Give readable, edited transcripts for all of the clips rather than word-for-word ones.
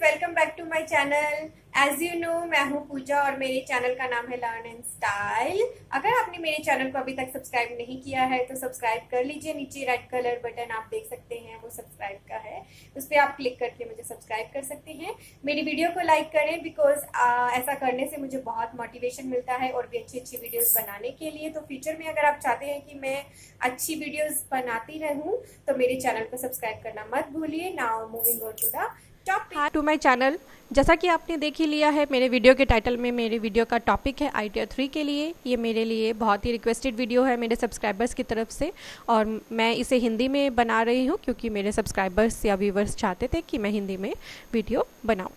Welcome back to my channel. As you know मैं हूं पूजा और मेरे चैनल का नाम है लर्न एंड स्टाइल। अगर आपने मेरे चैनल को अभी तक सब्सक्राइब नहीं किया है तो सब्सक्राइब कर लीजिए। नीचे रेड कलर बटन आप देख सकते हैं, वो सब्सक्राइब का है, उस पर आप क्लिक करके मुझे सब्सक्राइब कर सकते हैं। मेरी वीडियो को लाइक करें बिकॉज ऐसा करने से मुझे बहुत मोटिवेशन मिलता है और भी अच्छी अच्छी वीडियोस बनाने के लिए। तो फ्यूचर में अगर आप चाहते हैं कि मैं अच्छी वीडियोस बनाती रहूं तो मेरे चैनल को सब्सक्राइब करना मत भूलिए। Now moving on to the hi to my channel. जैसा कि आपने देख ही लिया है मेरे वीडियो के टाइटल में, मेरे वीडियो का टॉपिक है ITR 3 के लिए। ये मेरे लिए बहुत ही रिक्वेस्टेड वीडियो है मेरे सब्सक्राइबर्स की तरफ से और मैं इसे हिंदी में बना रही हूँ क्योंकि मेरे सब्सक्राइबर्स या व्यूवर्स चाहते थे कि मैं हिंदी में वीडियो बनाऊँ।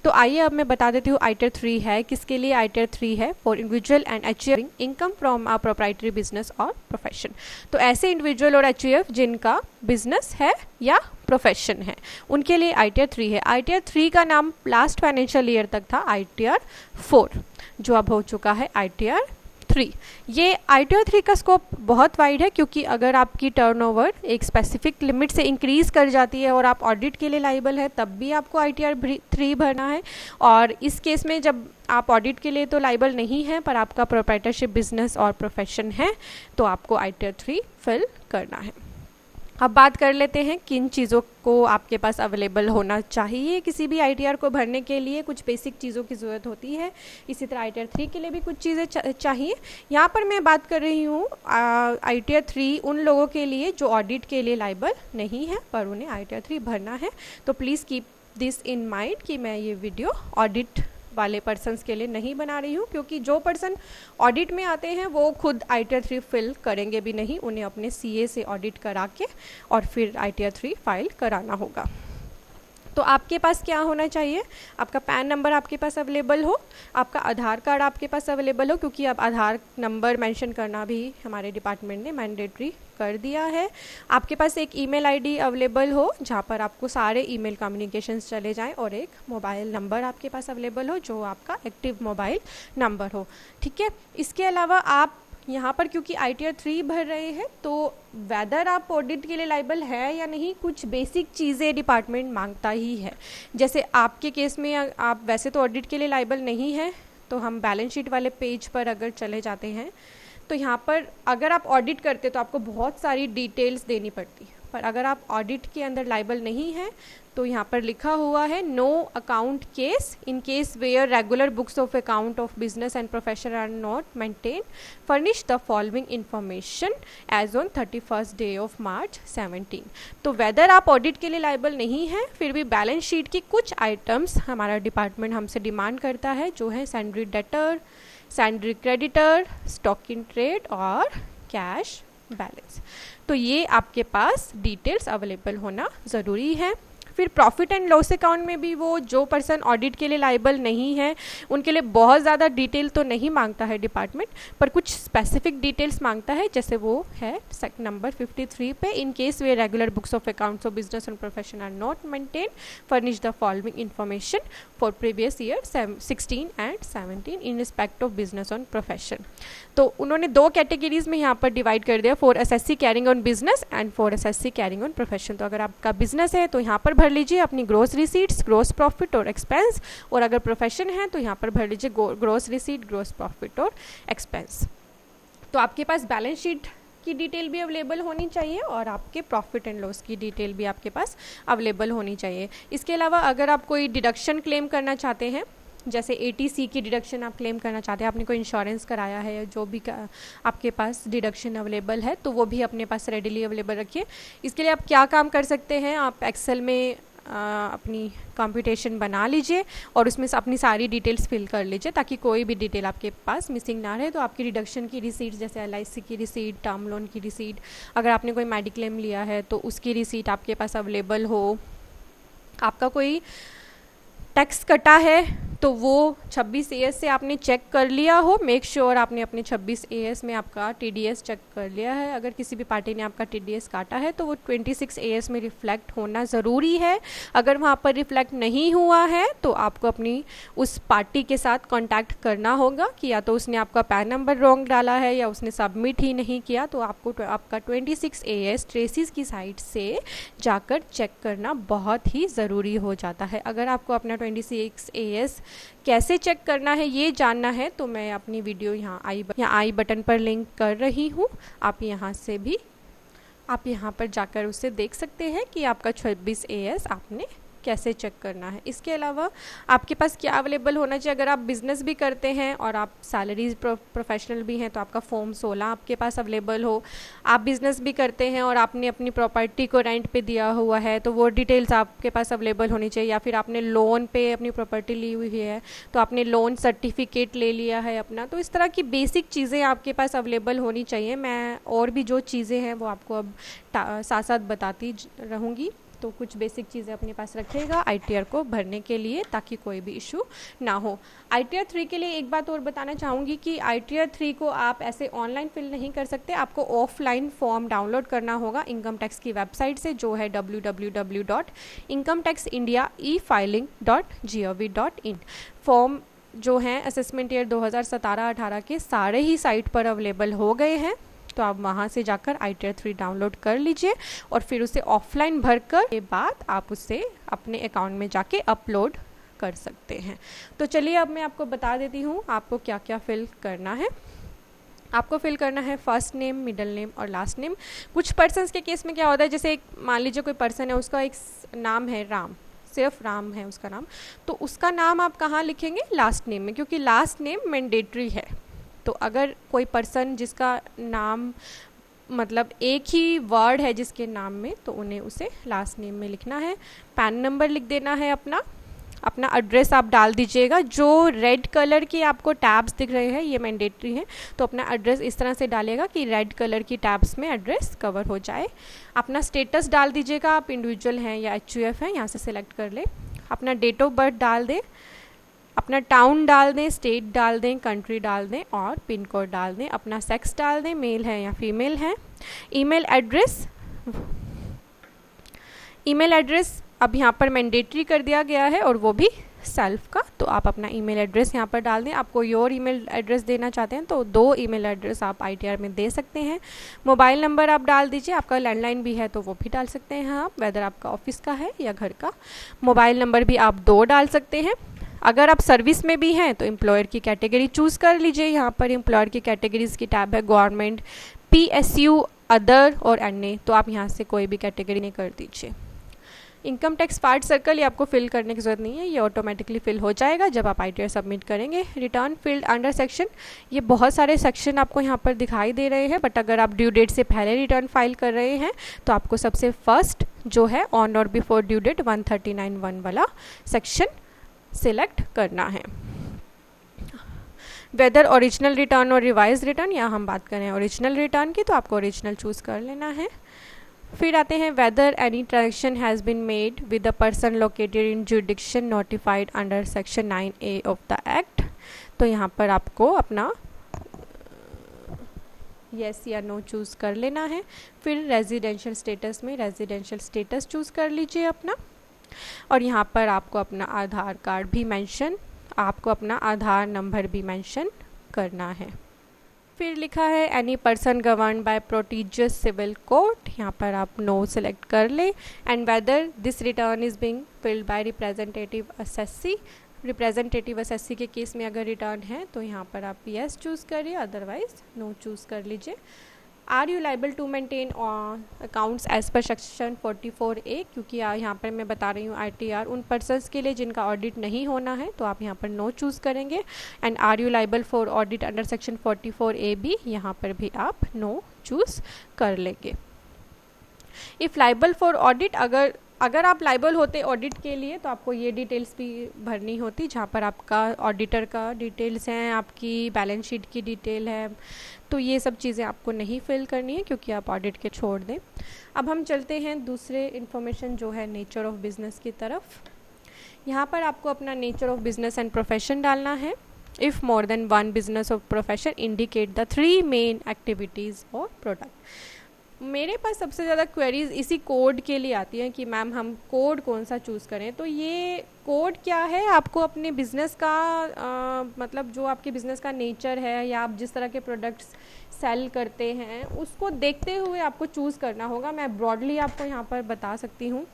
तो आइए अब मैं बता देती हूँ ITR 3 है किसके लिए। ITR 3 है for individual and achieving income from ah proprietary business और प्रोफेशन। तो ऐसे इंडिविजुअल और अचीव जिनका बिजनेस है या प्रोफेशन है उनके लिए ITR 3 है। ITR 3 का नाम लास्ट फाइनेंशियल ईयर तक था ITR 4, जो अब हो चुका है ITR 3। ये ITR 3 का स्कोप बहुत वाइड है क्योंकि अगर आपकी टर्नओवर एक स्पेसिफिक लिमिट से इंक्रीज कर जाती है और आप ऑडिट के लिए लाइबल है तब भी आपको ITR 3 भरना है। और इस केस में जब आप ऑडिट के लिए तो लाइबल नहीं है पर आपका प्रोप्राइटरशिप बिजनेस और प्रोफेशन है तो आपको ITR 3 फिल करना है। अब बात कर लेते हैं किन चीज़ों को आपके पास अवेलेबल होना चाहिए। किसी भी ITR को भरने के लिए कुछ बेसिक चीज़ों की ज़रूरत होती है, इसी तरह ITR 3 के लिए भी कुछ चीज़ें चाहिए। यहाँ पर मैं बात कर रही हूँ ITR 3 उन लोगों के लिए जो ऑडिट के लिए लाइबल नहीं है पर उन्हें ITR 3 भरना है। तो please keep this in mind कि मैं ये वीडियो ऑडिट वाले पर्सन्स के लिए नहीं बना रही हूँ क्योंकि जो पर्सन ऑडिट में आते हैं वो खुद ITR 3 फिल करेंगे भी नहीं, उन्हें अपने CA से ऑडिट करा के और फिर ITR 3 फाइल कराना होगा। तो आपके पास क्या होना चाहिए, आपका पैन नंबर आपके पास अवेलेबल हो, आपका आधार कार्ड आपके पास अवेलेबल हो क्योंकि अब आधार नंबर मेंशन करना भी हमारे डिपार्टमेंट ने मैंडेटरी कर दिया है। आपके पास एक ईमेल आईडी अवेलेबल हो जहाँ पर आपको सारे ईमेल कम्युनिकेशंस चले जाएं और एक मोबाइल नंबर आपके पास अवेलेबल हो जो आपका एक्टिव मोबाइल नंबर हो। ठीक है, इसके अलावा आप यहाँ पर क्योंकि ITR 3 भर रहे हैं तो वेदर आप ऑडिट के लिए लाइबल है या नहीं, कुछ बेसिक चीज़ें डिपार्टमेंट मांगता ही है। जैसे आपके केस में आप वैसे तो ऑडिट के लिए लाइबल नहीं है तो हम बैलेंस शीट वाले पेज पर अगर चले जाते हैं तो यहाँ पर अगर आप ऑडिट करते तो आपको बहुत सारी डिटेल्स देनी पड़ती, पर अगर आप ऑडिट के अंदर लाइबल नहीं है तो यहाँ पर लिखा हुआ है no account case in case where regular books of account of business and profession are not maintain furnish the following information as on 31st day of March 17। तो वेदर आप ऑडिट के लिए लाइबल नहीं है फिर भी बैलेंस शीट की कुछ आइटम्स हमारा डिपार्टमेंट हमसे डिमांड करता है जो है sundry debtor, sundry creditor, stock in trade और कैश बैलेंस। तो ये आपके पास डिटेल्स अवेलेबल होना ज़रूरी है। फिर प्रॉफिट एंड लॉस अकाउंट में भी वो जो पर्सन ऑडिट के लिए लाइबल नहीं है उनके लिए बहुत ज़्यादा डिटेल तो नहीं मांगता है डिपार्टमेंट, पर कुछ स्पेसिफिक डिटेल्स मांगता है। जैसे वो है नंबर 53 पे, in case we regular books of accounts of business and profession are not maintain furnish the following information for previous year 16 and 17 in respect of business on profession. तो उन्होंने दो categories में यहाँ पर डिवाइड कर दिया, for SSC carrying on business and for SSC carrying on profession. तो अगर आपका बिजनेस है तो यहाँ पर भर लीजिए अपनी ग्रोस रिसीट्स, ग्रोस प्रॉफिट और एक्सपेंस, और अगर प्रोफेशन है तो यहाँ पर भर लीजिए ग्रोस रिसीट, ग्रोस प्रॉफिट और एक्सपेंस। तो आपके पास बैलेंस शीट की डिटेल भी अवेलेबल होनी चाहिए और आपके प्रॉफिट एंड लॉस की डिटेल भी आपके पास अवेलेबल होनी चाहिए। इसके अलावा अगर आप कोई डिडक्शन क्लेम करना चाहते हैं, जैसे ATC की डिडक्शन आप क्लेम करना चाहते हैं, आपने कोई इंश्योरेंस कराया है, जो भी आपके पास डिडक्शन अवेलेबल है तो वो भी अपने पास रेडिली अवेलेबल रखिए। इसके लिए आप क्या काम कर सकते हैं, आप एक्सेल में अपनी कंप्यूटेशन बना लीजिए और उसमें से अपनी सारी डिटेल्स फिल कर लीजिए ताकि कोई भी डिटेल आपके पास मिसिंग ना रहे। तो आपकी डिडक्शन की रिसीट जैसे LIC की रिसीट, टर्म लोन की रिसीट, अगर आपने कोई मेडिक्लेम लिया है तो उसकी रिसीट आपके पास अवेलेबल हो, आपका कोई टैक्स कटा है तो वो 26 AS से आपने चेक कर लिया हो। मेक श्योर आपने अपने 26 AS में आपका TDS चेक कर लिया है। अगर किसी भी पार्टी ने आपका TDS काटा है तो वो 26 AS में रिफ्लेक्ट होना ज़रूरी है। अगर वहाँ पर रिफ्लेक्ट नहीं हुआ है तो आपको अपनी उस पार्टी के साथ कांटेक्ट करना होगा कि या तो उसने आपका पैन नंबर रॉन्ग डाला है या उसने सबमिट ही नहीं किया। तो आपको आपका 26 AS ट्रेसिस की साइट से जाकर चेक करना बहुत ही ज़रूरी हो जाता है। अगर आपको अपना 26 AS कैसे चेक करना है ये जानना है तो मैं अपनी वीडियो यहाँ आई बटन पर लिंक कर रही हूँ। आप यहाँ पर जाकर उसे देख सकते हैं कि आपका 26 AS आपने कैसे चेक करना है। इसके अलावा आपके पास क्या अवेलेबल होना चाहिए। अगर आप बिज़नेस भी करते हैं और आप सैलरीज प्रोफेशनल भी हैं तो आपका फॉर्म 16 आपके पास अवेलेबल हो। आप बिज़नेस भी करते हैं और आपने अपनी प्रॉपर्टी को रेंट पे दिया हुआ है तो वो डिटेल्स आपके पास अवेलेबल होनी चाहिए। या फिर आपने लोन पे अपनी प्रॉपर्टी ली हुई है तो आपने लोन सर्टिफिकेट ले लिया है अपना। तो इस तरह की बेसिक चीज़ें आपके पास अवेलेबल होनी चाहिए। मैं और भी जो चीज़ें हैं वो आपको अब साथ साथ बताती रहूँगी। तो कुछ बेसिक चीज़ें अपने पास रखिएगा ITR को भरने के लिए ताकि कोई भी इशू ना हो। ITR 3 के लिए एक बात और बताना चाहूँगी कि ITR 3 को आप ऐसे ऑनलाइन फिल नहीं कर सकते। आपको ऑफलाइन फॉर्म डाउनलोड करना होगा इनकम टैक्स की वेबसाइट से जो है www.incometaxindia.efiling.gov.in। फॉर्म जो हैं असेसमेंट ईयर 2017-18 के सारे ही साइट पर अवेलेबल हो गए हैं। तो आप वहाँ से जाकर ITR 3 डाउनलोड कर लीजिए और फिर उसे ऑफलाइन भरकर के बाद आप उसे अपने अकाउंट में जाके अपलोड कर सकते हैं। तो चलिए अब मैं आपको बता देती हूँ आपको क्या क्या फिल करना है। आपको फिल करना है फर्स्ट नेम, मिडिल नेम और लास्ट नेम। कुछ पर्सन्स के केस में क्या होता है, जैसे मान लीजिए कोई पर्सन है उसका एक नाम है राम, सिर्फ राम है उसका नाम, तो उसका नाम आप कहाँ लिखेंगे, लास्ट नेम में, क्योंकि लास्ट नेम मैंडेटरी है। तो अगर कोई पर्सन जिसका नाम मतलब एक ही वर्ड है जिसके नाम में तो उन्हें उसे लास्ट नेम में लिखना है। पैन नंबर लिख देना है अपना एड्रेस आप डाल दीजिएगा। जो रेड कलर के आपको टैब्स दिख रहे हैं ये मैंडेटरी है तो अपना एड्रेस इस तरह से डालेगा कि रेड कलर की टैब्स में एड्रेस कवर हो जाए। अपना स्टेटस डाल दीजिएगा, आप इंडिविजुअल हैं या HUF हैं यहाँ से सिलेक्ट कर ले। अपना डेट ऑफ बर्थ डाल दें, अपना टाउन डाल दें, स्टेट डाल दें, कंट्री डाल दें और पिन कोड डाल दें। अपना सेक्स डाल दें, मेल है या फीमेल है। ईमेल एड्रेस अब यहाँ पर मैंडेटरी कर दिया गया है और वो भी सेल्फ का। तो आप अपना ईमेल एड्रेस यहाँ पर डाल दें। आपको योर ईमेल एड्रेस देना चाहते हैं तो 2 ईमेल एड्रेस आप ITR में दे सकते हैं। मोबाइल नंबर आप डाल दीजिए, आपका लैंडलाइन भी है तो वो भी डाल सकते हैं आप, वेदर आपका ऑफिस का है या घर का। मोबाइल नंबर भी आप 2 डाल सकते हैं। अगर आप सर्विस में भी हैं तो एम्प्लॉयर की कैटेगरी चूज़ कर लीजिए। यहाँ पर एम्प्लॉयर की कैटेगरीज की टैब है गवर्नमेंट, PSU, अदर और अन्य, तो आप यहाँ से कोई भी कैटेगरी नहीं कर दीजिए। इनकम टैक्स पार्ट सर्कल ये आपको फिल करने की ज़रूरत नहीं है, ये ऑटोमेटिकली फिल हो जाएगा जब आप ITR सबमिट करेंगे। रिटर्न फील्ड अंडर सेक्शन, ये बहुत सारे सेक्शन आपको यहाँ पर दिखाई दे रहे हैं, बट अगर आप ड्यू डेट से पहले रिटर्न फाइल कर रहे हैं तो आपको सबसे फर्स्ट जो है ऑन और बिफोर ड्यू डेट 139(1) वाला सेक्शन सिलेक्ट करना है। वेदर ओरिजिनल रिटर्न और रिवाइज रिटर्न, यहाँ हम बात करें ओरिजिनल रिटर्न की तो आपको ओरिजिनल चूज़ कर लेना है। फिर आते हैं whether any transaction has been made with the person located in jurisdiction notified under section 9A of the act. तो यहाँ पर आपको अपना येस या नो चूज़ कर लेना है। फिर रेजिडेंशियल स्टेटस में रेजिडेंशियल स्टेटस चूज़ कर लीजिए अपना, और यहाँ पर आपको अपना आधार कार्ड भी मेंशन, आपको अपना आधार नंबर भी मेंशन करना है। फिर लिखा है any person govern by Portuguese civil court, यहाँ पर आप नो सेलेक्ट कर ले। And whether this return is being filed by representative assessee, representative assessee के केस में अगर रिटर्न है तो यहाँ पर आप येस चूज़ करिए, अदरवाइज नो चूज़ कर लीजिए। Are you liable to maintain accounts as per section 44A, क्योंकि यहाँ पर मैं बता रही हूँ ITR उन पर्सन्स के लिए जिनका ऑडिट नहीं होना है, तो आप यहाँ पर नो चूज़ करेंगे। And are you liable for audit under section 44A भी, यहाँ पर भी आप नो चूज़ कर लेंगे। इफ़ लाइबल फॉर ऑडिट, अगर आप लाइबल होते ऑडिट के लिए तो आपको ये डिटेल्स भी भरनी होती, जहाँ पर आपका ऑडिटर का डिटेल्स हैं, आपकी बैलेंस शीट की डिटेल है, तो ये सब चीज़ें आपको नहीं फिल करनी है क्योंकि आप ऑडिट के छोड़ दें। अब हम चलते हैं दूसरे इन्फॉर्मेशन जो है नेचर ऑफ बिजनेस की तरफ। यहाँ पर आपको अपना nature of business and profession डालना है। If more than one business of profession indicate the 3 main activities और प्रोडक्ट। मेरे पास सबसे ज़्यादा क्वेरीज इसी कोड के लिए आती हैं कि मैम हम कोड कौन सा चूज़ करें। तो ये कोड क्या है, आपको अपने बिज़नेस का मतलब जो आपके बिज़नेस का नेचर है या आप जिस तरह के प्रोडक्ट्स सेल करते हैं उसको देखते हुए आपको चूज़ करना होगा। मैं ब्रॉडली आपको यहाँ पर बता सकती हूँ।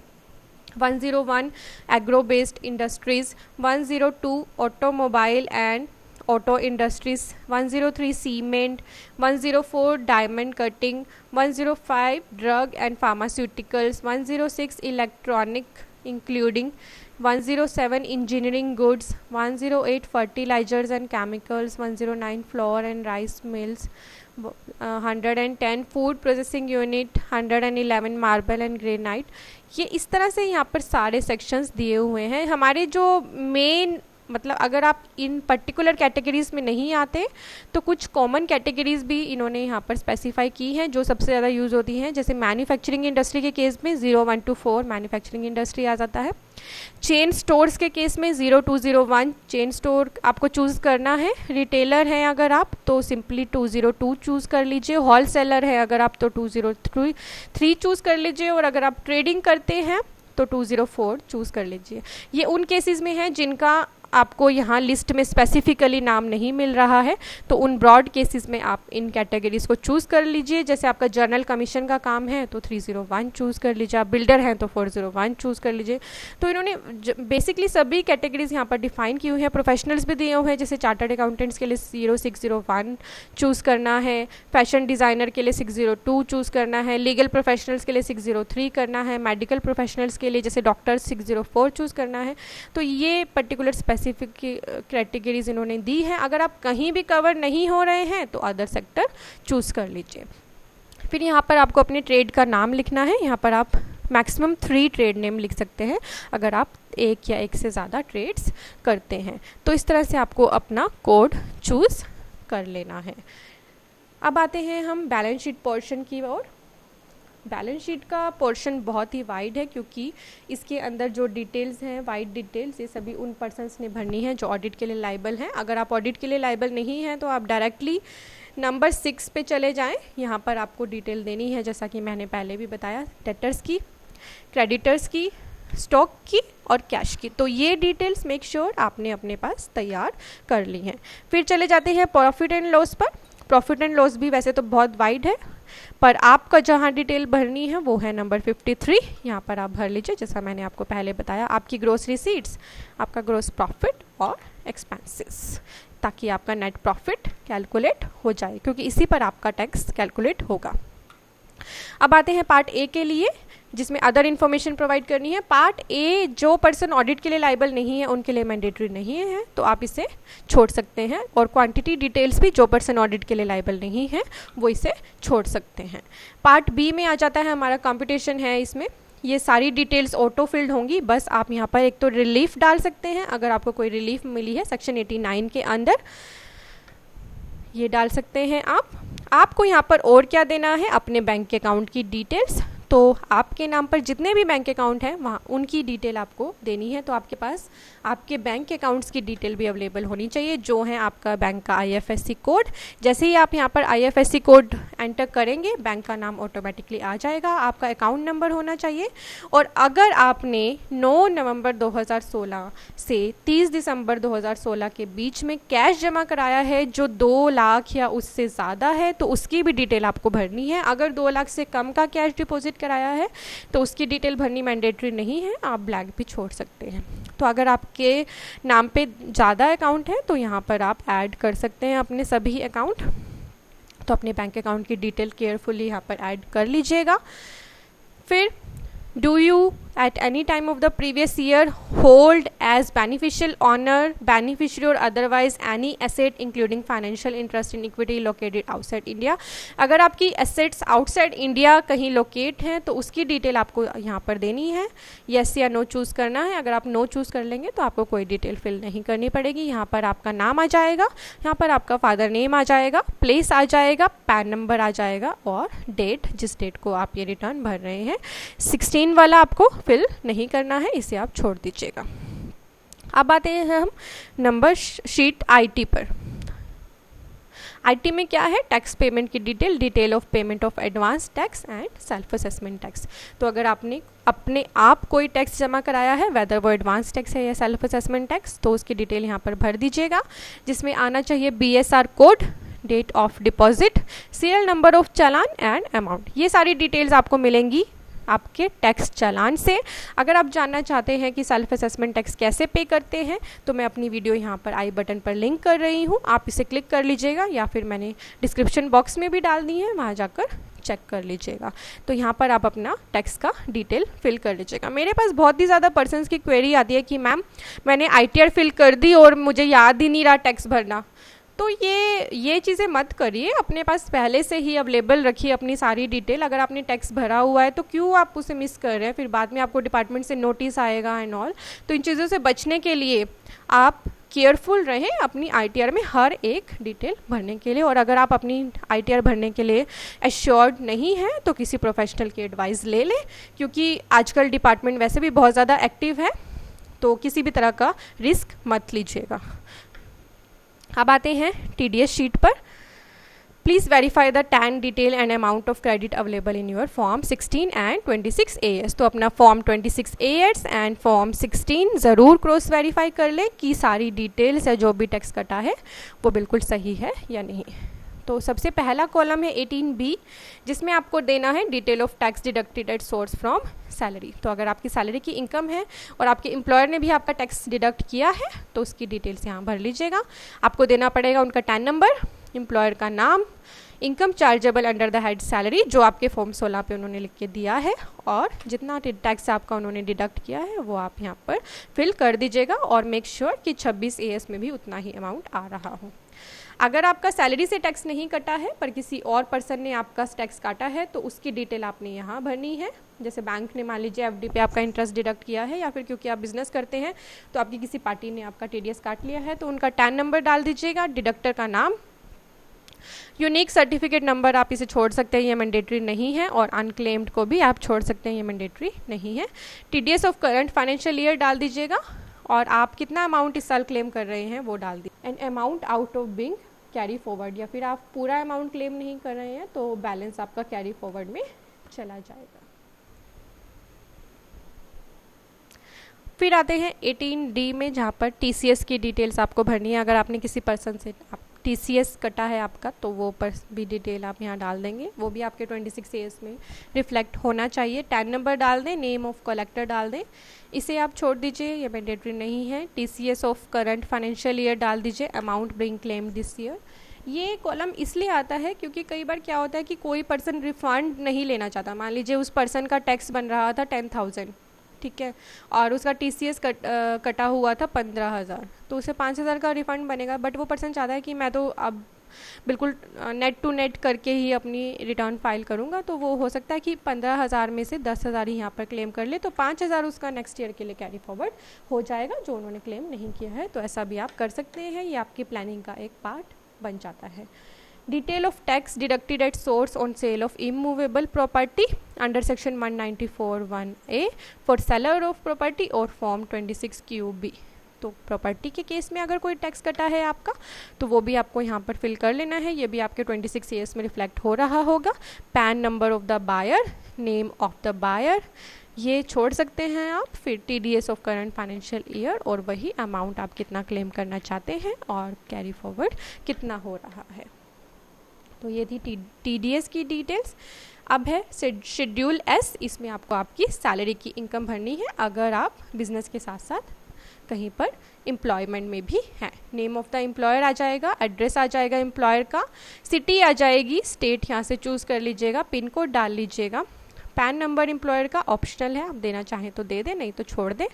101 agro based industries, 102 automobile and auto industries, 103 cement, 104 diamond cutting, 105 drug and pharmaceuticals, 106 electronic including, 107 engineering goods, 108 fertilizers and chemicals, 109 flour and rice mills, 110 food processing unit, 111 marble and granite. ये इस तरह से यहाँ पर सारे सेक्शंस दिए हुए हैं। हमारे जो मेन मतलब अगर आप इन पर्टिकुलर कैटेगरीज़ में नहीं आते तो कुछ कॉमन कैटेगरीज़ भी इन्होंने यहाँ पर स्पेसिफाई की हैं जो सबसे ज़्यादा यूज़ होती हैं। जैसे मैन्युफैक्चरिंग इंडस्ट्री के केस में 0124 मैन्युफैक्चरिंग इंडस्ट्री आ जाता है। चेन स्टोर्स के केस में 0201 चेन स्टोर आपको चूज़ करना है। रिटेलर हैं अगर आप तो सिंपली 202 चूज़ कर लीजिए। होल सेलर है अगर आप तो 203 चूज़ कर लीजिए। और अगर आप ट्रेडिंग करते हैं तो 204 चूज़ कर लीजिए। ये उन केसेस में है जिनका आपको यहाँ लिस्ट में स्पेसिफिकली नाम नहीं मिल रहा है, तो उन ब्रॉड केसेस में आप इन कैटेगरीज़ को चूज़ कर लीजिए। जैसे आपका जर्नल कमीशन का काम है तो 301 चूज़ कर लीजिए, आप बिल्डर हैं तो 401 चूज़ कर लीजिए। तो इन्होंने बेसिकली सभी कैटेगरीज़ यहाँ पर डिफाइन की हुई हैं। प्रोफेशनल्स भी दिए हुए हैं, जैसे चार्टर्ड अकाउंटेंट्स के लिए 0601 चूज़ करना है, फैशन डिज़ाइनर के लिए 602 चूज़ करना है, लीगल प्रोफेशनल्स के लिए 603 करना है, मेडिकल प्रोफेशनल्स के लिए जैसे डॉक्टर्स 604 चूज़ करना है। तो ये पर्टिकुलर स्पेसिफिक कैटेगरीज इन्होंने दी है। अगर आप कहीं भी कवर नहीं हो रहे हैं तो अदर सेक्टर चूज़ कर लीजिए। फिर यहाँ पर आपको अपने ट्रेड का नाम लिखना है। यहाँ पर आप मैक्सिमम 3 ट्रेड नेम लिख सकते हैं अगर आप एक या एक से ज़्यादा ट्रेड्स करते हैं। तो इस तरह से आपको अपना कोड चूज़ कर लेना है। अब आते हैं हम बैलेंस शीट पोर्शन की ओर। बैलेंस शीट का पोर्शन बहुत ही वाइड है क्योंकि इसके अंदर जो डिटेल्स हैं, वाइड डिटेल्स, ये सभी उन पर्सन्स ने भरनी है जो ऑडिट के लिए लायबल हैं। अगर आप ऑडिट के लिए लायबल नहीं हैं तो आप डायरेक्टली नंबर 6 पे चले जाएं। यहाँ पर आपको डिटेल देनी है जैसा कि मैंने पहले भी बताया, डेटर्स की, क्रेडिटर्स की, स्टॉक की और कैश की। तो ये डिटेल्स मेक श्योर आपने अपने पास तैयार कर ली हैं। फिर चले जाते हैं प्रॉफिट एंड लॉस पर। प्रॉफिट एंड लॉस भी वैसे तो बहुत वाइड है, पर आपका जहाँ डिटेल भरनी है वो है नंबर 53। यहाँ पर आप भर लीजिए जैसा मैंने आपको पहले बताया, आपकी ग्रॉस रिसीट्स, आपका ग्रॉस प्रॉफिट और एक्सपेंसेस, ताकि आपका नेट प्रॉफिट कैलकुलेट हो जाए क्योंकि इसी पर आपका टैक्स कैलकुलेट होगा। अब आते हैं पार्ट ए के लिए जिसमें अदर इन्फॉर्मेशन प्रोवाइड करनी है। पार्ट ए जो पर्सन ऑडिट के लिए लायबल नहीं है उनके लिए मैंडेटरी नहीं है, तो आप इसे छोड़ सकते हैं। और क्वांटिटी डिटेल्स भी जो पर्सन ऑडिट के लिए लायबल नहीं है वो इसे छोड़ सकते हैं। पार्ट बी में आ जाता है हमारा कंपटीशन है। इसमें ये सारी डिटेल्स ऑटो फिल्ड होंगी, बस आप यहाँ पर एक तो रिलीफ डाल सकते हैं अगर आपको कोई रिलीफ मिली है सेक्शन 89 के अंदर, ये डाल सकते हैं आप। आपको यहाँ पर और क्या देना है, अपने बैंक अकाउंट की डिटेल्स। तो आपके नाम पर जितने भी बैंक अकाउंट हैं वहाँ उनकी डिटेल आपको देनी है। तो आपके पास आपके बैंक अकाउंट्स की डिटेल भी अवेलेबल होनी चाहिए, जो है आपका बैंक का IFSC कोड। जैसे ही आप यहाँ पर IFSC कोड एंटर करेंगे बैंक का नाम ऑटोमेटिकली आ जाएगा। आपका अकाउंट नंबर होना चाहिए। और अगर आपने 9 नवंबर 2016 से 30 दिसंबर 2016 के बीच में कैश जमा कराया है जो 2 लाख या उससे ज़्यादा है तो उसकी भी डिटेल आपको भरनी है। अगर 2 लाख से कम का कैश डिपॉजिट कराया है तो उसकी डिटेल भरनी मैंडेटरी नहीं है, आप ब्लैंक भी छोड़ सकते हैं। तो अगर आपके नाम पे ज़्यादा अकाउंट है तो यहाँ पर आप ऐड कर सकते हैं अपने सभी अकाउंट। तो अपने बैंक अकाउंट की डिटेल केयरफुली यहाँ पर ऐड कर लीजिएगा। फिर do you at any time of the previous year hold as beneficial owner, beneficiary or otherwise any asset including financial interest in equity located outside India। अगर आपकी assets outside India कहीं locate हैं तो उसकी detail आपको यहाँ पर देनी है, yes या no चूज़ करना है। अगर आप no चूज़ कर लेंगे तो आपको कोई डिटेल फिल नहीं करनी पड़ेगी। यहाँ पर आपका नाम आ जाएगा, यहाँ पर आपका फादर नेम आ जाएगा, प्लेस आ जाएगा, पैन नंबर आ जाएगा और डेट, जिस डेट को आप ये रिटर्न भर रहे हैं। 16 वाला आपको फिल नहीं करना है, इसे आप छोड़ दीजिएगा। अब आते हैं हम नंबर शीट आईटी पर। आईटी में क्या है, टैक्स पेमेंट की detail of payment of advance tax and self assessment tax. तो अगर आपने अपने आप कोई टैक्स जमा कराया है, वेदर वो एडवांस टैक्स है या सेल्फ असेसमेंट टैक्स, तो उसकी डिटेल यहाँ पर भर दीजिएगा, जिसमें आना चाहिए BSR code, date of deposit, serial number of challan and amount. ये सारी डिटेल्स आपको मिलेंगी आपके टैक्स चालान से। अगर आप जानना चाहते हैं कि सेल्फ असेसमेंट टैक्स कैसे पे करते हैं, तो मैं अपनी वीडियो यहाँ पर आई बटन पर लिंक कर रही हूँ, आप इसे क्लिक कर लीजिएगा, या फिर मैंने डिस्क्रिप्शन बॉक्स में भी डाल दी है, वहाँ जाकर चेक कर लीजिएगा। तो यहाँ पर आप अपना टैक्स का डिटेल फिल कर लीजिएगा। मेरे पास बहुत ही ज़्यादा पर्सन्स की क्वेरी आती है कि मैम मैंने ITR फिल कर दी और मुझे याद ही नहीं रहा टैक्स भरना। तो ये चीज़ें मत करिए, अपने पास पहले से ही अवेलेबल रखिए अपनी सारी डिटेल। अगर आपने टैक्स भरा हुआ है तो क्यों आप उसे मिस कर रहे हैं, फिर बाद में आपको डिपार्टमेंट से नोटिस आएगा एंड ऑल। तो इन चीज़ों से बचने के लिए आप केयरफुल रहें अपनी ITR में हर एक डिटेल भरने के लिए। और अगर आप अपनी ITR भरने के लिए एश्योर्ड नहीं है तो किसी प्रोफेशनल की एडवाइस ले लें, क्योंकि आजकल डिपार्टमेंट वैसे भी बहुत ज़्यादा एक्टिव है, तो किसी भी तरह का रिस्क मत लीजिएगा। अब आते हैं TDS शीट पर। Please verify the tan detail and amount of credit available in your form 16 and 26 AS। तो अपना फॉर्म 26 AS एंड फॉर्म 16 ज़रूर क्रॉस वेरीफाई कर लें कि सारी डिटेल्स है जो भी टैक्स कटा है वो बिल्कुल सही है या नहीं। तो सबसे पहला कॉलम है 18B, जिसमें आपको देना है detail of tax deducted at source from salary. तो अगर आपकी सैलरी की इनकम है और आपके एम्प्लॉयर ने भी आपका टैक्स डिडक्ट किया है तो उसकी डिटेल्स यहाँ भर लीजिएगा। आपको देना पड़ेगा उनका टैन नंबर, एम्प्लॉयर का नाम, income chargeable under the head salary जो आपके फॉर्म 16 पे उन्होंने लिख के दिया है, और जितना टैक्स आपका उन्होंने डिडक्ट किया है वो आप यहाँ पर फिल कर दीजिएगा। और मेक श्योर कि 26 AS में भी उतना ही अमाउंट आ रहा हो। अगर आपका सैलरी से टैक्स नहीं कटा है पर किसी और पर्सन ने आपका टैक्स काटा है तो उसकी डिटेल आपने यहाँ भरनी है। जैसे बैंक ने मान लीजिए FD पे आपका इंटरेस्ट डिडक्ट किया है, या फिर क्योंकि आप बिजनेस करते हैं तो आपकी किसी पार्टी ने आपका TDS काट लिया है, तो उनका टैन नंबर डाल दीजिएगा, डिडक्टर का नाम, यूनिक सर्टिफिकेट नंबर आप इसे छोड़ सकते हैं, ये मैंडेटरी नहीं है, और अनक्लेम्ड को भी आप छोड़ सकते हैं, ये मैंडेटरी नहीं है। TDS of current financial year डाल दीजिएगा, और आप कितना अमाउंट इस साल क्लेम कर रहे हैं वो डाल दीजिए। And amount out of being carry forward, या फिर आप पूरा अमाउंट क्लेम नहीं कर रहे हैं तो बैलेंस आपका कैरी फॉरवर्ड में चला जाएगा। फिर आते हैं 18D में, जहाँ पर TCS की डिटेल्स आपको भरनी है। अगर आपने किसी पर्सन से TCS कटा है आपका तो वो पर भी डिटेल आप यहाँ डाल देंगे, वो भी आपके 26 AS में रिफ्लेक्ट होना चाहिए। टैन नंबर डाल दें, नेम ऑफ कलेक्टर डाल दें, इसे आप छोड़ दीजिए, ये मैंडेटरी नहीं है। TCS of current financial year डाल दीजिए, amount bing claim this year. ये कॉलम इसलिए आता है क्योंकि कई बार क्या होता है कि कोई पर्सन रिफंड नहीं लेना चाहता। मान लीजिए उस पर्सन का टैक्स बन रहा था 10,000, ठीक है, और उसका TCS कटा हुआ था 15,000, तो उसे 5,000 का रिफ़ंड बनेगा। बट वो पर्सन चाहता है कि मैं तो अब बिल्कुल नेट टू नेट करके ही अपनी रिटर्न फाइल करूँगा, तो वो हो सकता है कि 15,000 में से 10,000 ही यहाँ पर क्लेम कर ले, तो 5,000 उसका नेक्स्ट ईयर के लिए कैरी फॉरवर्ड हो जाएगा जो उन्होंने क्लेम नहीं किया है। तो ऐसा भी आप कर सकते हैं, ये आपकी प्लानिंग का एक पार्ट बन जाता है। Detail of tax deducted at source on sale of immovable property under section 194(1)(a) for seller of property और फॉर्म 26(q)(b। तो प्रॉपर्टी के केस में अगर कोई टैक्स कटा है आपका तो वो भी आपको यहाँ पर फिल कर लेना है, ये भी आपके 26 AS में रिफ्लेक्ट हो रहा होगा। PAN number of the buyer, name of the buyer, ये छोड़ सकते हैं आप। फिर TDS of current financial year, और वही अमाउंट आप कितना क्लेम करना चाहते हैं और कैरी फॉरवर्ड कितना हो रहा है। तो ये थी TDS की डिटेल्स। अब है शेड्यूल S, इसमें आपको आपकी सैलरी की इनकम भरनी है अगर आप बिजनेस के साथ साथ कहीं पर एम्प्लॉयमेंट में भी हैं। नेम ऑफ द एम्प्लॉयर आ जाएगा, एड्रेस आ जाएगा एम्प्लॉयर का, सिटी आ जाएगी, स्टेट यहाँ से चूज़ कर लीजिएगा, पिन कोड डाल लीजिएगा। पैन नंबर एम्प्लॉयर का ऑप्शनल है, आप देना चाहें तो दे दें, नहीं तो छोड़ दें।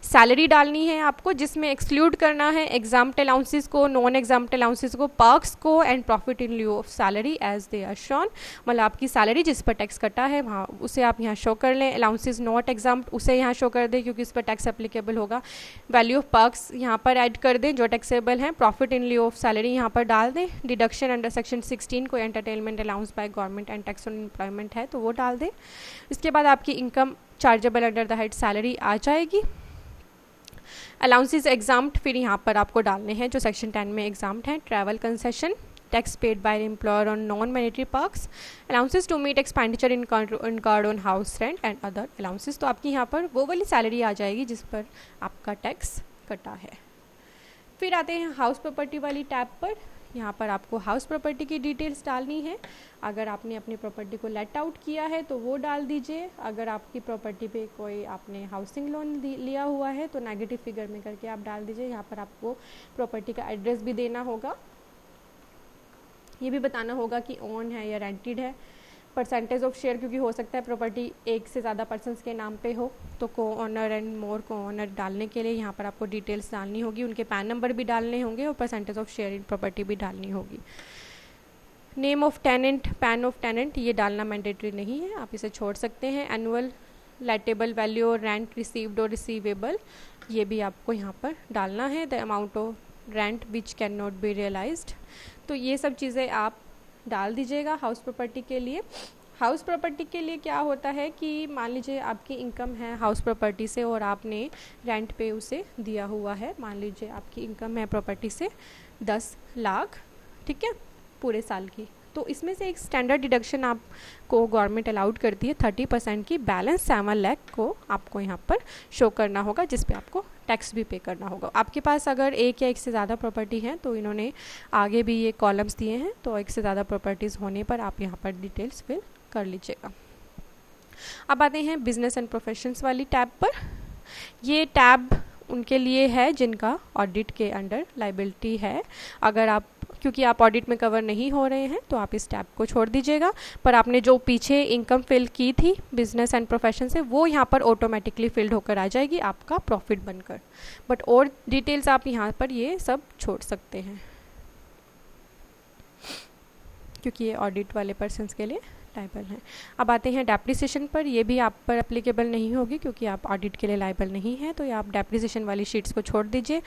सैलरी डालनी है आपको, जिसमें एक्सक्लूड करना है एग्जाम्प्ट अलाउंसेस को, नॉन एग्जाम्प्ट अलाउंसेस को, पर्क्स को and profit in lieu of salary as they are shown. मतलब आपकी सैलरी जिस पर टैक्स कटा है वहाँ उसे आप यहाँ शो कर लें। अलाउंसेस नॉट एग्जाम्प्ट उसे यहाँ शो कर दें क्योंकि इस पर टैक्स एप्लीकेबल होगा। वैल्यू ऑफ पर्क्स यहाँ पर ऐड कर दें जो टैक्सेबल हैं। Profit in lieu of salary यहाँ पर डाल दें। डिडक्शन अंडर सेक्शन 16 कोई entertainment allowance by government and tax on employment है तो वो डाल दें। इसके बाद आपकी income chargeable under the head salary आ जाएगी। अलाउंसेस एग्जाम्प्ट फिर यहाँ पर आपको डालने हैं जो सेक्शन 10 में एग्जाम्प्ट हैं। Travel concession, tax paid by employer on non monetary perks, allowances to meet expenditure incurred on house rent and other allowances. तो आपकी यहाँ पर वो वाली सैलरी आ जाएगी जिस पर आपका टैक्स कटा है। फिर आते हैं हाउस प्रॉपर्टी वाली टैब पर। यहाँ पर आपको हाउस प्रॉपर्टी की डिटेल्स डालनी है। अगर आपने अपनी प्रॉपर्टी को लेट आउट किया है तो वो डाल दीजिए। अगर आपकी प्रॉपर्टी पे कोई आपने हाउसिंग लोन लिया हुआ है तो नेगेटिव फिगर में करके आप डाल दीजिए। यहाँ पर आपको प्रॉपर्टी का एड्रेस भी देना होगा। ये भी बताना होगा कि ओन है या रेंटेड है। परसेंटेज ऑफ शेयर, क्योंकि हो सकता है प्रॉपर्टी एक से ज़्यादा पर्सन्स के नाम पे हो, तो को ओनर एंड मोर को ओनर डालने के लिए यहाँ पर आपको डिटेल्स डालनी होगी। उनके पैन नंबर भी डालने होंगे और percentage of share in property भी डालनी होगी। Name of tenant, PAN of tenant, ये डालना मैंडेटरी नहीं है, आप इसे छोड़ सकते हैं। एनुअल लेटेबल वैल्यू और रेंट रिसीव्ड और रिसीवेबल, ये भी आपको यहाँ पर डालना है। The amount of rent which can not be realised, तो ये सब चीज़ें आप डाल दीजिएगा हाउस प्रॉपर्टी के लिए। हाउस प्रॉपर्टी के लिए क्या होता है कि मान लीजिए आपकी इनकम है हाउस प्रॉपर्टी से और आपने रेंट पे उसे दिया हुआ है। मान लीजिए आपकी इनकम है प्रॉपर्टी से 10 लाख, ठीक है, पूरे साल की। तो इसमें से एक स्टैंडर्ड डिडक्शन आपको गवर्नमेंट अलाउड करती है 30% की। बैलेंस 7 लाख को आपको यहाँ पर शो करना होगा, जिस पे आपको टैक्स भी पे करना होगा। आपके पास अगर एक या एक से ज़्यादा प्रॉपर्टी है तो इन्होंने आगे भी ये कॉलम्स दिए हैं, तो एक से ज़्यादा प्रॉपर्टीज़ होने पर आप यहाँ पर डिटेल्स फिल कर लीजिएगा। अब आते हैं बिजनेस एंड प्रोफेशंस वाली टैब पर। ये टैब उनके लिए है जिनका ऑडिट के अंडर लाइबिलिटी है। अगर आप, क्योंकि आप ऑडिट में कवर नहीं हो रहे हैं तो आप इस टैब को छोड़ दीजिएगा। पर आपने जो पीछे इनकम फिल की थी बिजनेस एंड प्रोफेशन से, वो यहाँ पर ऑटोमेटिकली फिल्ड होकर आ जाएगी आपका प्रॉफिट बनकर। बट और डिटेल्स आप यहाँ पर ये सब छोड़ सकते हैं, क्योंकि ये ऑडिट वाले पर्सन्स के लिए लाइबल हैं। अब आते हैं डेप्रिसिएशन पर। ये भी आप पर एप्लीकेबल नहीं होगी क्योंकि आप ऑडिट के लिए लाइबल नहीं हैं, तो ये आप डेप्रिसिएशन वाली शीट्स को छोड़ दीजिए।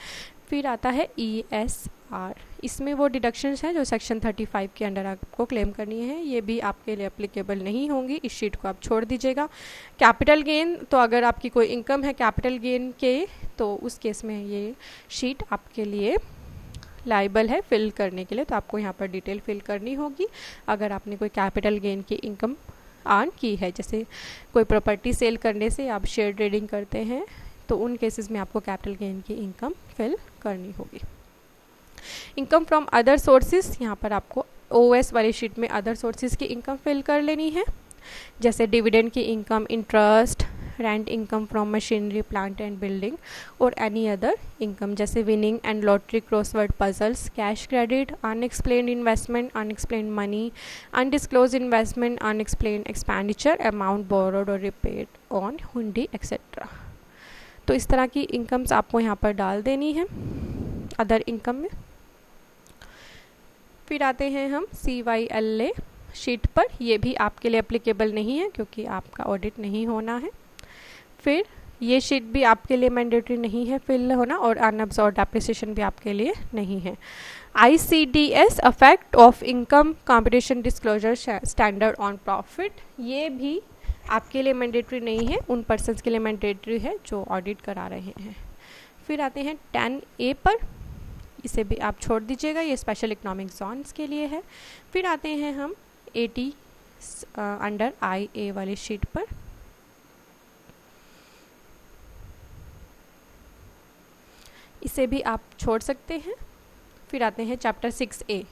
फिर आता है ESR, इसमें वो डिडक्शंस हैं जो सेक्शन 35 के अंडर आपको क्लेम करनी है। ये भी आपके लिए एप्लीकेबल नहीं होंगी, इस शीट को आप छोड़ दीजिएगा। कैपिटल गेन, तो अगर आपकी कोई इनकम है कैपिटल गेन के, तो उस केस में ये शीट आपके लिए लाइबल है फिल करने के लिए, तो आपको यहाँ पर डिटेल फिल करनी होगी। अगर आपने कोई कैपिटल गेन की इनकम अर्न की है, जैसे कोई प्रॉपर्टी सेल करने से आप शेयर ट्रेडिंग करते हैं, तो उन केसेस में आपको कैपिटल गेन की इनकम फिल करनी होगी। इनकम फ्रॉम अदर सोर्सेज, यहाँ पर आपको OS वाली शीट में अदर सोर्सेज की इनकम फिल कर लेनी है, जैसे डिविडेंड की income, interest, rent income from machinery, plant and building और एनी अदर इनकम, जैसे winning and lottery, crossword puzzles, cash credit, unexplained investment, unexplained money, undisclosed investment, unexplained expenditure, amount borrowed और repaid on हुंडी etcetera. तो इस तरह की incomes आपको यहाँ पर डाल देनी है अदर इनकम में। फिर आते हैं हम CYLA शीट पर। ये भी आपके लिए एप्लीकेबल नहीं है क्योंकि आपका ऑडिट नहीं होना है। फिर ये शीट भी आपके लिए मैंडेटरी नहीं है फिल होना, और अनअब्सॉर्ब्ड डेप्रिसिएशन भी आपके लिए नहीं है। ICDS effect of income competition disclosure standard on profit, ये भी आपके लिए मैंडेटरी नहीं है, उन पर्सन्स के लिए मैंडेटरी है जो ऑडिट करा रहे हैं। फिर आते हैं 10A पर, इसे भी आप छोड़ दीजिएगा, ये स्पेशल इकोनॉमिक जोन्स के लिए है। फिर आते हैं हम 80 अंडर IA वाली शीट पर। इसे भी आप छोड़ सकते हैं। फिर आते हैं चैप्टर 6A,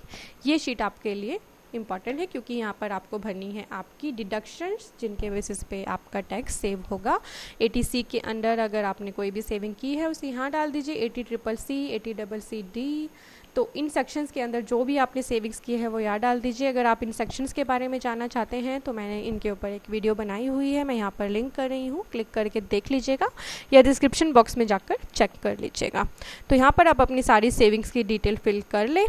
ये शीट आपके लिए इम्पॉर्टेंट है क्योंकि यहाँ पर आपको भरनी है आपकी डिडक्शंस जिनके बेसिस पे आपका टैक्स सेव होगा। 80C के अंडर अगर आपने कोई भी सेविंग की है उसे यहाँ डाल दीजिए। 80CCC, 80CCD, तो इन सेक्शंस के अंदर जो भी आपने सेविंग्स की है वो यहाँ डाल दीजिए। अगर आप इन सेक्शंस के बारे में जानना चाहते हैं तो मैंने इनके ऊपर एक वीडियो बनाई हुई है, मैं यहाँ पर लिंक कर रही हूँ, क्लिक करके देख लीजिएगा या डिस्क्रिप्शन बॉक्स में जाकर चेक कर लीजिएगा। तो यहाँ पर आप अपनी सारी सेविंग्स की डिटेल फिल कर लें।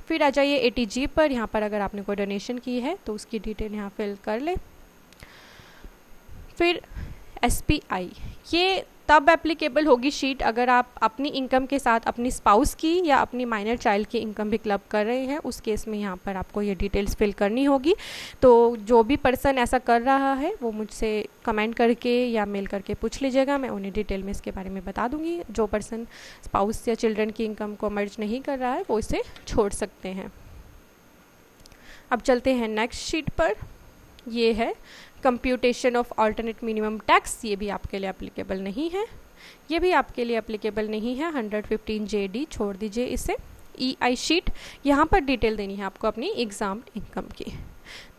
फिर आ जाइए 80G पर। यहाँ पर अगर आपने कोई डोनेशन की है तो उसकी डिटेल यहाँ फिल कर ले। फिर SPI, ये तब एप्लीकेबल होगी शीट अगर आप अपनी इनकम के साथ अपनी स्पाउस की या अपनी माइनर चाइल्ड की इनकम भी क्लब कर रहे हैं। उस केस में यहाँ पर आपको ये डिटेल्स फिल करनी होगी। तो जो भी पर्सन ऐसा कर रहा है वो मुझसे कमेंट करके या मेल करके पूछ लीजिएगा, मैं उन्हें डिटेल में इसके बारे में बता दूंगी। जो पर्सन स्पाउस या चिल्ड्रन की इनकम को मर्ज नहीं कर रहा है वो इसे छोड़ सकते हैं। अब चलते हैं नेक्स्ट शीट पर। ये है computation of alternate minimum tax. ये भी आपके लिए एप्लीकेबल नहीं है, ये भी आपके लिए एप्लीकेबल नहीं है। 115 JD छोड़ दीजिए इसे। EI शीट, यहाँ पर डिटेल देनी है आपको अपनी एग्जाम इनकम की।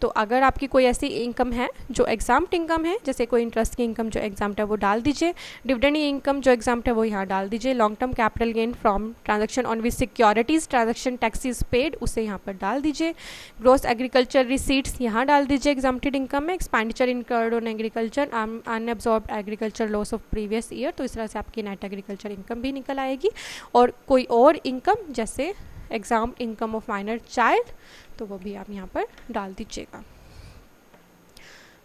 तो अगर आपकी कोई ऐसी इनकम है जो एग्जाम्ड इनकम है, जैसे कोई इंटरेस्ट की इनकम जो एग्जाम्ड है वो डाल दीजिए। डिविडेंड इनकम जो एग्जाम्ड है वो यहाँ डाल दीजिए। Long term capital gain from transaction on which securities transaction taxes paid, उसे यहाँ पर डाल दीजिए। ग्रॉस एग्रीकल्चर रिसीट्स यहाँ डाल दीजिए एग्जाम्प्टेड इनकम में। Expenditure incurred on agriculture, unabsorbed agriculture loss of previous year, तो इस तरह से आपकी नेट एग्रीकल्चर इनकम भी निकल आएगी। और कोई और इनकम जैसे exam income of minor child, तो वो भी आप यहाँ पर डाल दीजिएगा।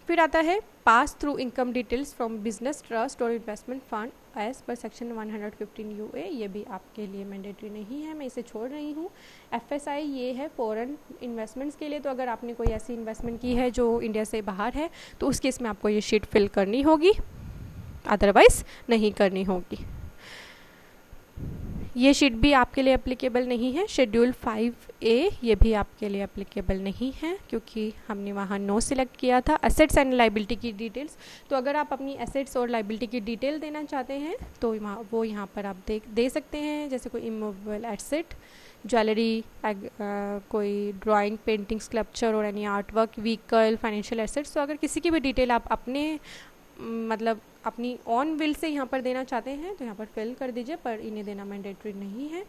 फिर आता है pass through income details from business trust और investment fund as per section 115 UA। ये भी आपके लिए मैंडेटरी नहीं है, मैं इसे छोड़ रही हूँ। FSI ये है फॉरेन इन्वेस्टमेंट्स के लिए। तो अगर आपने कोई ऐसी इन्वेस्टमेंट की है जो इंडिया से बाहर है तो उस केस में आपको ये शीट फिल करनी होगी, अदरवाइज नहीं करनी होगी। ये शीट भी आपके लिए एप्लीकेबल नहीं है। शेड्यूल 5A ये भी आपके लिए एप्लीकेबल नहीं है क्योंकि हमने वहाँ नो सिलेक्ट किया था। एसेट्स एंड लाइबिलिटी की डिटेल्स, तो अगर आप अपनी एसेट्स और लाइबिलिटी की डिटेल देना चाहते हैं तो वो यहाँ पर आप दे सकते हैं। जैसे कोई इमूवेबल एसेट, ज्वेलरी, कोई ड्राइंग, पेंटिंग, स्कल्पचर और any art work, vehicle, financial assets. तो अगर किसी की भी डिटेल आप अपने मतलब अपनी ऑन विल से यहाँ पर देना चाहते हैं तो यहाँ पर फिल कर दीजिए, पर इन्हें देना मैंडेटरी नहीं है।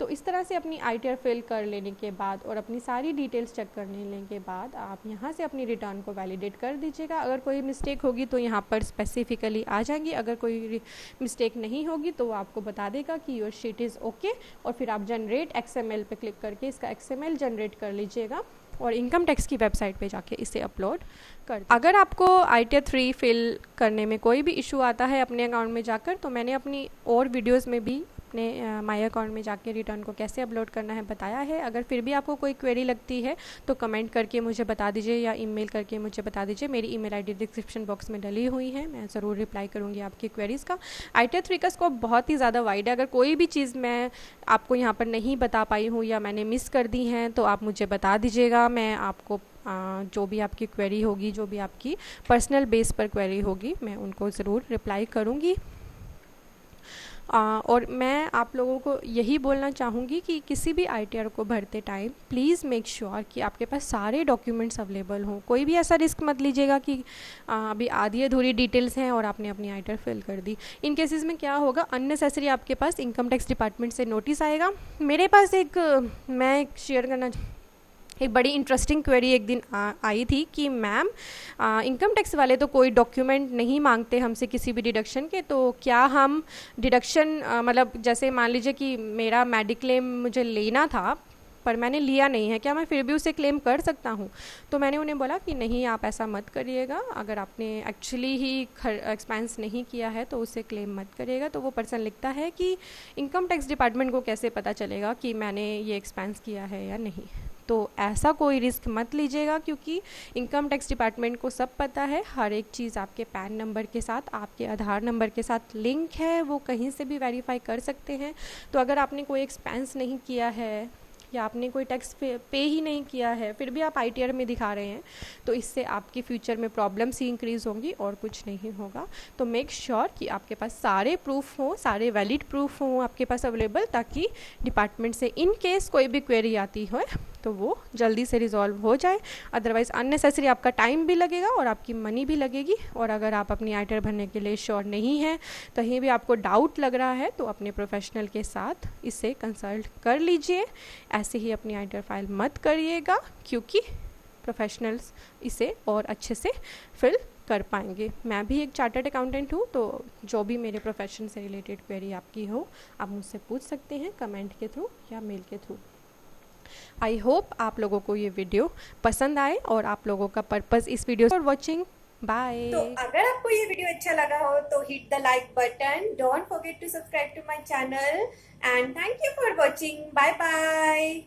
तो इस तरह से अपनी ITR फिल कर लेने के बाद और अपनी सारी डिटेल्स चेक कर लेने के बाद आप यहाँ से अपनी रिटर्न को वैलिडेट कर दीजिएगा। अगर कोई मिस्टेक होगी तो यहाँ पर स्पेसिफिकली आ जाएंगी, अगर कोई मिस्टेक नहीं होगी तो वो आपको बता देगा कि योर शीट इज़ ओके, और फिर आप जनरेट XML पे क्लिक करके इसका XML जनरेट कर लीजिएगा और इनकम टैक्स की वेबसाइट पे जाके इसे अपलोड कर। अगर आपको ITR 3 फिल करने में कोई भी इशू आता है अपने अकाउंट में जाकर, तो मैंने अपनी और वीडियोस में भी अपने माई अकाउंट में जाके रिटर्न को कैसे अपलोड करना है बताया है। अगर फिर भी आपको कोई क्वेरी लगती है तो कमेंट करके मुझे बता दीजिए या ईमेल करके मुझे बता दीजिए। मेरी ईमेल ID डिस्क्रिप्शन बॉक्स में डली हुई है, मैं ज़रूर रिप्लाई करूँगी आपकी क्वेरीज़ का। ITR 3 का स्कोप बहुत ही ज़्यादा वाइड है। अगर कोई भी चीज़ मैं आपको यहाँ पर नहीं बता पाई हूँ या मैंने मिस कर दी हैं तो आप मुझे बता दीजिएगा। मैं आपको जो भी आपकी क्वेरी होगी, जो भी आपकी पर्सनल बेस पर क्वेरी होगी, मैं उनको ज़रूर रिप्लाई करूँगी। और मैं आप लोगों को यही बोलना चाहूँगी कि किसी भी ITR को भरते टाइम प्लीज़ मेक श्योर कि आपके पास सारे डॉक्यूमेंट्स अवेलेबल हों। कोई भी ऐसा रिस्क मत लीजिएगा कि अभी आधी अधूरी डिटेल्स हैं और आपने अपनी ITR फिल कर दी। इन केसेस में क्या होगा, अननेसेसरी आपके पास इनकम टैक्स डिपार्टमेंट से नोटिस आएगा। मेरे पास मैं शेयर करना एक बड़ी इंटरेस्टिंग क्वेरी एक दिन आई थी कि मैम इनकम टैक्स वाले तो कोई डॉक्यूमेंट नहीं मांगते हमसे किसी भी डिडक्शन के, तो क्या हम डिडक्शन मतलब जैसे मान लीजिए कि मेरा मेडिक्लेम मुझे लेना था पर मैंने लिया नहीं है, क्या मैं फिर भी उसे क्लेम कर सकता हूँ? तो मैंने उन्हें बोला कि नहीं, आप ऐसा मत करिएगा। अगर आपने एक्चुअली ही एक्सपेंस नहीं किया है तो उसे क्लेम मत करिएगा। तो वो पर्सन लिखता है कि इनकम टैक्स डिपार्टमेंट को कैसे पता चलेगा कि मैंने ये एक्सपेंस किया है या नहीं। तो ऐसा कोई रिस्क मत लीजिएगा क्योंकि इनकम टैक्स डिपार्टमेंट को सब पता है। हर एक चीज़ आपके पैन नंबर के साथ, आपके आधार नंबर के साथ लिंक है, वो कहीं से भी वेरीफाई कर सकते हैं। तो अगर आपने कोई एक्सपेंस नहीं किया है या आपने कोई टैक्स पे ही नहीं किया है फिर भी आप ITR में दिखा रहे हैं तो इससे आपके फ्यूचर में प्रॉब्लम्स ही इंक्रीज़ होंगी और कुछ नहीं होगा। तो मेक श्योर कि आपके पास सारे प्रूफ हों, सारे वैलिड प्रूफ हों आपके पास अवेलेबल, ताकि डिपार्टमेंट से इन केस कोई भी क्वेरी आती हो तो वो जल्दी से रिजॉल्व हो जाए। अदरवाइज़ अननेसेसरी आपका टाइम भी लगेगा और आपकी मनी भी लगेगी। और अगर आप अपनी ITR भरने के लिए श्योर नहीं हैं, कहीं भी आपको डाउट लग रहा है तो अपने प्रोफेशनल के साथ इसे कंसल्ट कर लीजिए। ऐसे ही अपनी ITR फाइल मत करिएगा क्योंकि प्रोफेशनल्स इसे और अच्छे से फिल कर पाएंगे। मैं भी एक चार्टर्ड अकाउंटेंट हूँ, तो जो भी मेरे प्रोफेशन से रिलेटेड क्वेरी आपकी हो आप मुझसे पूछ सकते हैं कमेंट के थ्रू या मेल के थ्रू। आई होप आप लोगों को ये वीडियो पसंद आए और आप लोगों का पर्पस इस वीडियो फॉर वॉचिंग बाय। तो अगर आपको ये वीडियो अच्छा लगा हो तो hit the like button, don't forget to subscribe to my channel and thank you for watching, bye bye.